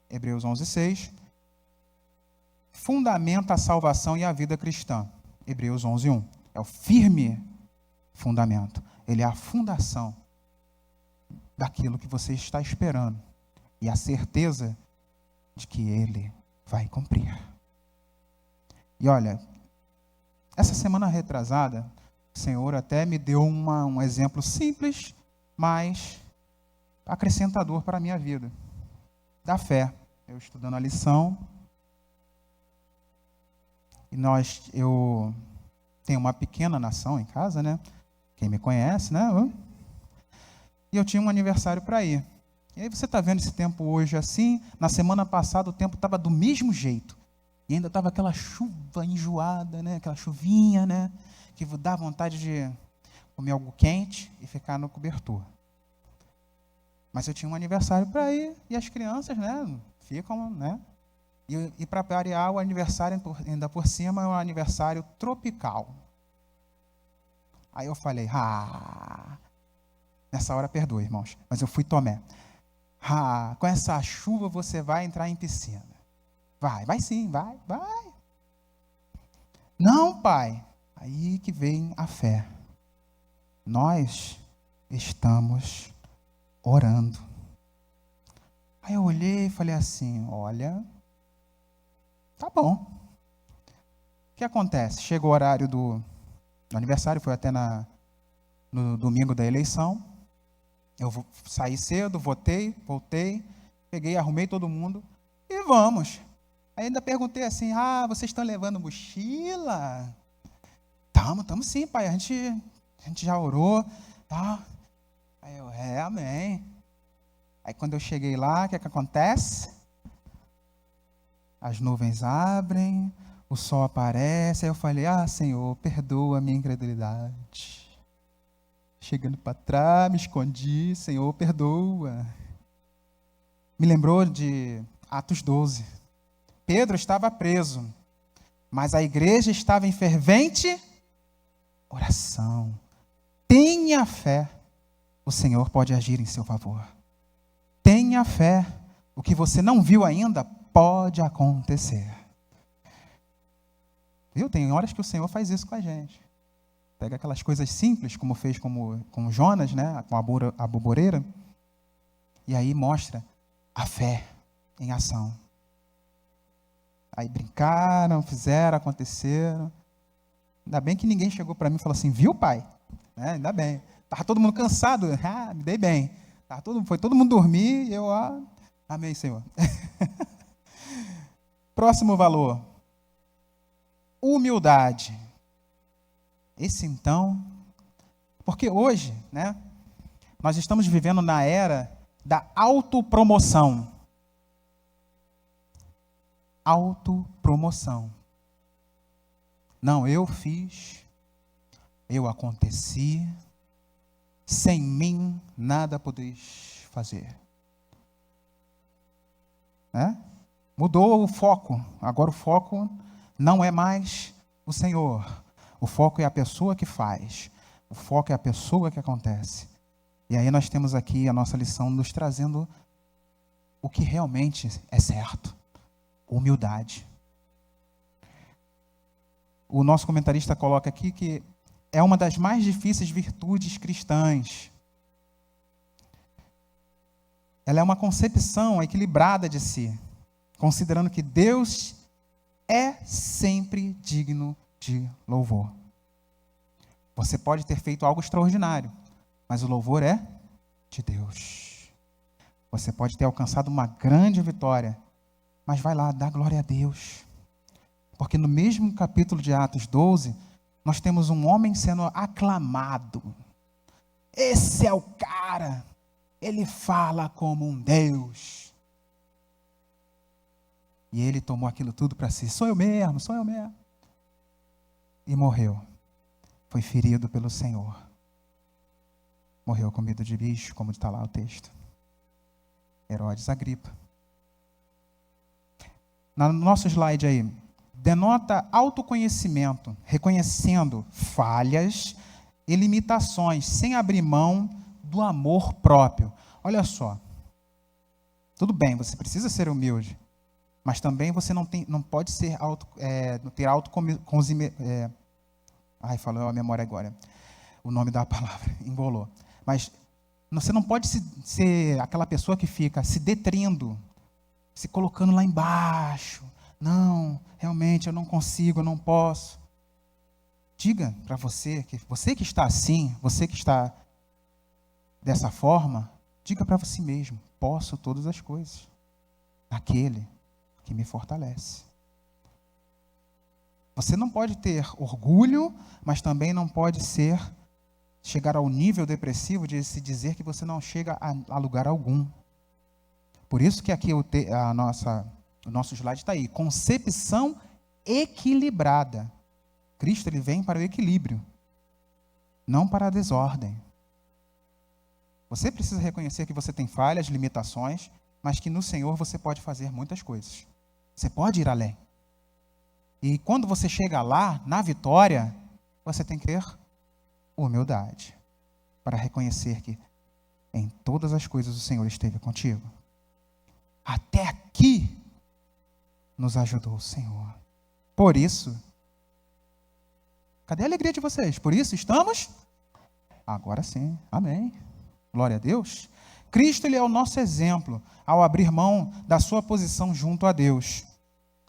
Hebreus 11, 6. Fundamenta a salvação e a vida cristã. Hebreus 11, 1. É o firme fundamento. Ele é a fundação daquilo que você está esperando. E a certeza de que Ele vai cumprir. E olha, essa semana retrasada, O Senhor até me deu um exemplo simples, mas acrescentador para a minha vida, da fé. Eu estudando a lição, e eu tenho uma pequena nação em casa, né? Quem me conhece, né? E eu tinha um aniversário para ir. E aí você está vendo esse tempo hoje assim, na semana passada o tempo estava do mesmo jeito. E ainda estava aquela chuva enjoada, né? Aquela chuvinha, né? Que dá vontade de comer algo quente e ficar no cobertor. Mas eu tinha um aniversário para ir, e as crianças, né? Ficam, né? E para variar, o aniversário, ainda por cima, é um aniversário tropical. Aí eu falei, nessa hora perdoe, irmãos, mas eu fui Tomé. Com essa chuva você vai entrar em piscina. Vai sim, vai. Não, pai. Aí que vem a fé. Nós estamos orando. Aí eu olhei e falei assim, olha, tá bom. O que acontece? Chega o horário do aniversário, foi até no domingo da eleição. Eu saí cedo, voltei, peguei, arrumei todo mundo e vamos. Aí ainda perguntei assim, vocês estão levando mochila? Estamos sim, pai, a gente já orou, tá? Aí eu, amém. Aí quando eu cheguei lá, o que acontece? As nuvens abrem, o sol aparece, aí eu falei, Senhor, perdoa a minha incredulidade. Chegando para trás, me escondi, Senhor, perdoa. Me lembrou de Atos 12. Pedro estava preso, mas a igreja estava em fervente oração. Tenha fé, o Senhor pode agir em seu favor. Tenha fé, o que você não viu ainda pode acontecer. Viu? Tem horas que o Senhor faz isso com a gente. Pega aquelas coisas simples, como fez com Jonas, né? Com a boboreira, e aí mostra a fé em ação. Aí brincaram, fizeram, aconteceram. Ainda bem que ninguém chegou para mim e falou assim, viu, pai? Ainda bem. Estava todo mundo cansado, me dei bem. Foi todo mundo dormir e eu, amém, Senhor. Próximo valor. Humildade. Esse então, porque hoje, né, nós estamos vivendo na era da autopromoção. Autopromoção. Não, eu fiz, eu aconteci, sem mim nada podeis fazer. Né? Mudou o foco, agora o foco não é mais o Senhor. O foco é a pessoa que faz. O foco é a pessoa que acontece. E aí nós temos aqui a nossa lição nos trazendo o que realmente é certo. Humildade. O nosso comentarista coloca aqui que é uma das mais difíceis virtudes cristãs. Ela é uma concepção equilibrada de si, considerando que Deus é sempre digno de louvor. Você pode ter feito algo extraordinário, mas o louvor é de Deus. Você pode ter alcançado uma grande vitória, mas vai lá, dá glória a Deus. Porque no mesmo capítulo de Atos 12, nós temos um homem sendo aclamado. Esse é o cara, ele fala como um Deus. E ele tomou aquilo tudo para si, sou eu mesmo. E morreu. Foi ferido pelo Senhor. Morreu com medo de bicho, como está lá o texto. Herodes Agripa. No nosso slide aí, denota autoconhecimento, reconhecendo falhas e limitações, sem abrir mão do amor próprio. Olha só, tudo bem, você precisa ser humilde, mas também você não pode ser falou a memória agora, o nome da palavra, embolou. Mas você não pode ser aquela pessoa que fica se detrindo, se colocando lá embaixo. Não, realmente eu não consigo, eu não posso. diga para você que está assim, você que está dessa forma, diga para si mesmo: posso todas as coisas naquele que me fortalece. Você não pode ter orgulho, mas também não pode chegar ao nível depressivo de se dizer que você não chega a lugar algum. Por isso que aqui o nosso slide está aí. Concepção equilibrada. Cristo ele vem para o equilíbrio, não para a desordem. Você precisa reconhecer que você tem falhas, limitações, mas que no Senhor você pode fazer muitas coisas. Você pode ir além. E quando você chega lá, na vitória, você tem que ter humildade para reconhecer que em todas as coisas o Senhor esteve contigo. Até aqui nos ajudou o Senhor. Por isso, cadê a alegria de vocês? Por isso estamos? Agora sim, amém. Glória a Deus. Cristo ele é o nosso exemplo ao abrir mão da sua posição junto a Deus.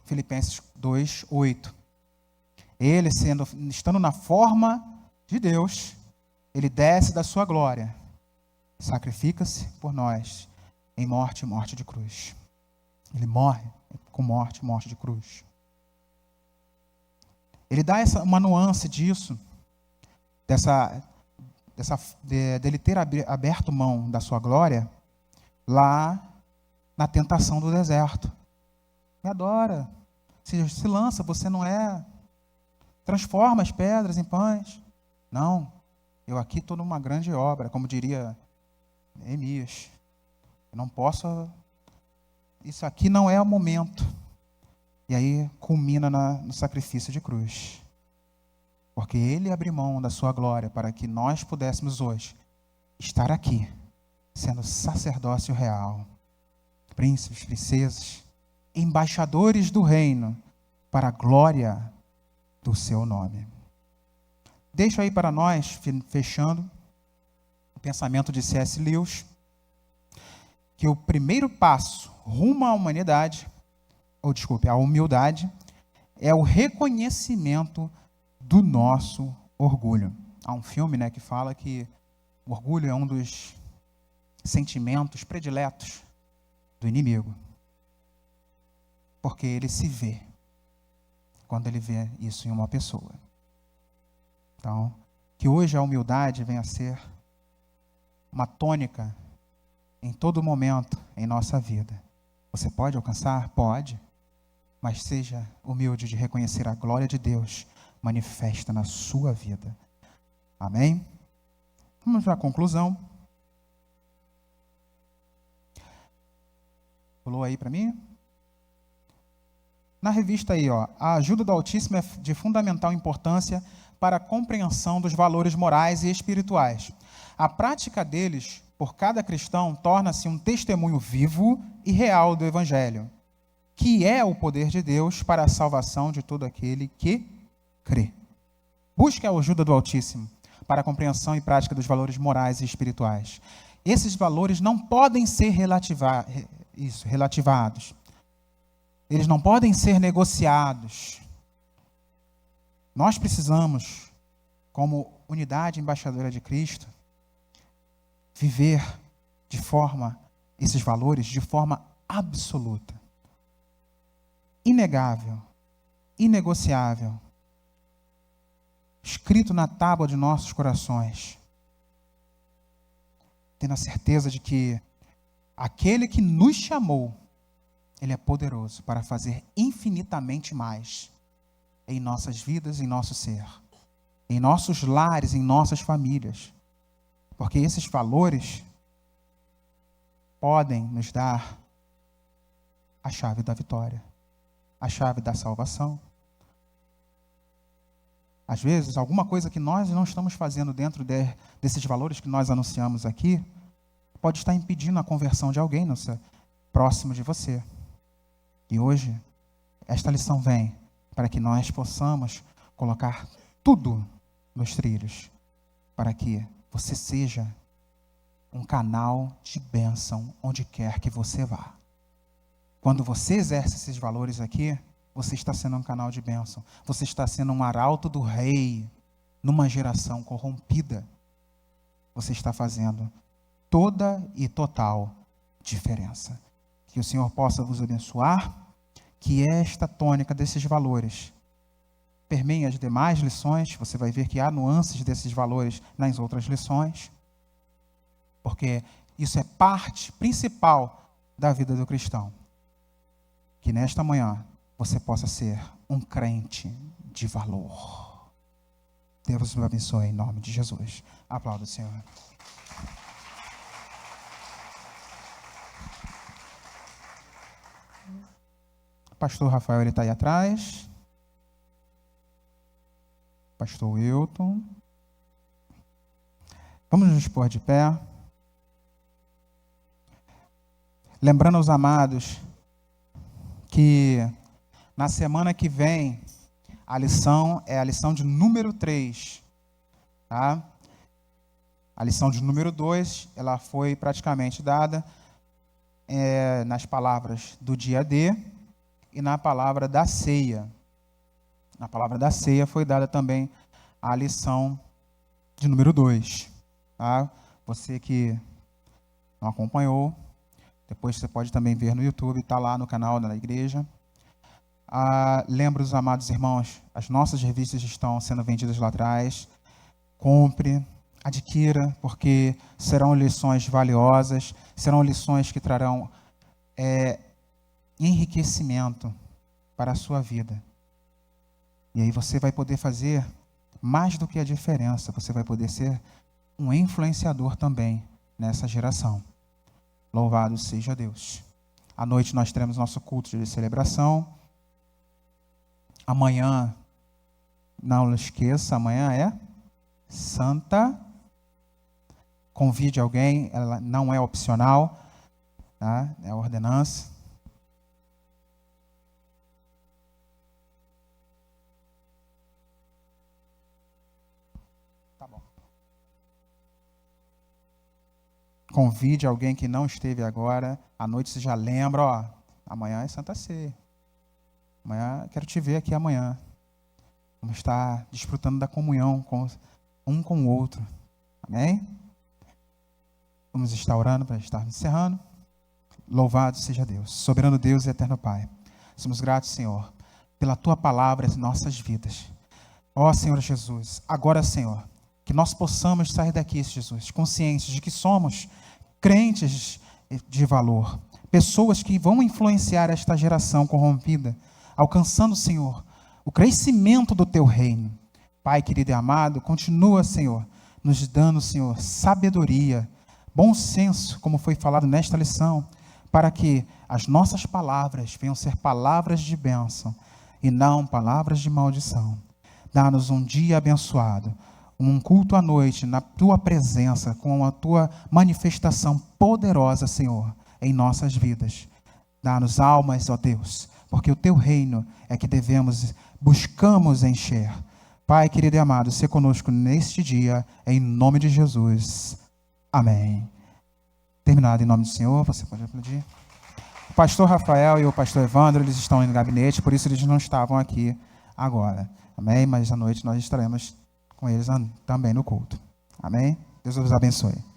Filipenses 2:8. Ele, estando na forma de Deus, ele desce da sua glória, sacrifica-se por nós em morte de cruz. Ele morre com morte de cruz. Ele dá uma nuance disso, dele ter aberto mão da sua glória lá na tentação do deserto. Me adora, se lança, você não é, transforma as pedras em pães. Não, eu aqui estou numa grande obra, como diria Neemias. Eu não posso, isso aqui não é o momento. E aí culmina no sacrifício de cruz. Porque ele abriu mão da sua glória para que nós pudéssemos hoje estar aqui, sendo sacerdócio real, príncipes, princesas, embaixadores do reino, para a glória do seu nome. Deixo aí para nós, fechando, o pensamento de C.S. Lewis, que o primeiro passo rumo à humanidade, à humildade, é o reconhecimento do nosso orgulho. Há um filme, que fala que o orgulho é um dos sentimentos prediletos do inimigo. Porque ele se vê quando ele vê isso em uma pessoa. Então, que hoje a humildade venha a ser uma tônica em todo momento em nossa vida. Você pode alcançar? Pode. Mas seja humilde de reconhecer a glória de Deus manifesta na sua vida. Amém? Vamos para a conclusão. Pulou aí para mim? Na revista aí, a ajuda do Altíssimo é de fundamental importância para a compreensão dos valores morais e espirituais. A prática deles, por cada cristão, torna-se um testemunho vivo e real do Evangelho, que é o poder de Deus para a salvação de todo aquele que crê. Busque a ajuda do Altíssimo para a compreensão e prática dos valores morais e espirituais. Esses valores não podem ser relativados. Eles não podem ser negociados. Nós precisamos, como unidade embaixadora de Cristo, viver esses valores de forma absoluta, inegável, inegociável, escrito na tábua de nossos corações, tendo a certeza de que aquele que nos chamou, ele é poderoso para fazer infinitamente mais em nossas vidas, em nosso ser, em nossos lares, em nossas famílias. Porque esses valores podem nos dar a chave da vitória, a chave da salvação. Às vezes, alguma coisa que nós não estamos fazendo dentro desses valores que nós anunciamos aqui, pode estar impedindo a conversão de alguém próximo de você. E hoje, esta lição vem para que nós possamos colocar tudo nos trilhos, para que você seja um canal de bênção onde quer que você vá. Quando você exerce esses valores aqui, você está sendo um canal de bênção. Você está sendo um arauto do rei. numa geração corrompida, você está fazendo toda e total diferença. Que o Senhor possa vos abençoar, que esta tônica desses valores permeie as demais lições. Você vai ver que há nuances desses valores nas outras lições, porque isso é parte principal da vida do cristão. Que nesta manhã você possa ser um crente de valor. Deus nos abençoe em nome de Jesus. Aplauda o Senhor. O pastor Rafael está aí atrás. Pastor Wilton. Vamos nos pôr de pé. Lembrando aos amados que na semana que vem a lição é a lição de número 3. Tá? A lição de número 2, ela foi praticamente dada nas palavras do dia D e na palavra da ceia. Na palavra da ceia foi dada também a lição de número 2. Tá? Você que não acompanhou, depois você pode também ver no YouTube, está lá no canal da igreja. Lembro os amados irmãos, as nossas revistas estão sendo vendidas lá atrás. Compre, adquira, porque serão lições valiosas, serão lições que trarão enriquecimento para a sua vida. E aí você vai poder fazer mais do que a diferença, você vai poder ser um influenciador também nessa geração. Louvado seja Deus. À noite nós teremos nosso culto de celebração. Amanhã, não esqueça, amanhã é Santa. Convide alguém, ela não é opcional, tá? É ordenança. Tá bom. Convide alguém que não esteve agora. À noite você já lembra, ó, amanhã é Santa Ceia. Amanhã, quero te ver aqui amanhã. Vamos estar desfrutando da comunhão um com o outro. Amém? Vamos estar orando para estar encerrando. Louvado seja Deus, soberano Deus e eterno Pai. Somos gratos, Senhor, pela Tua palavra em nossas vidas. Ó Senhor Jesus, agora, Senhor, que nós possamos sair daqui, Jesus, conscientes de que somos crentes de valor. Pessoas que vão influenciar esta geração corrompida, alcançando, Senhor, o crescimento do Teu reino. Pai querido e amado, continua, Senhor, nos dando, Senhor, sabedoria, bom senso, como foi falado nesta lição, para que as nossas palavras venham ser palavras de bênção e não palavras de maldição. Dá-nos um dia abençoado, um culto à noite na Tua presença, com a Tua manifestação poderosa, Senhor, em nossas vidas. Dá-nos almas, ó Deus, porque o Teu reino é que buscamos encher. Pai querido e amado, se conosco neste dia, em nome de Jesus. Amém. Terminado em nome do Senhor, você pode aplaudir. O pastor Rafael e o pastor Evandro, eles estão no gabinete, por isso eles não estavam aqui agora. Amém? Mas à noite nós estaremos com eles também no culto. Amém? Deus os abençoe.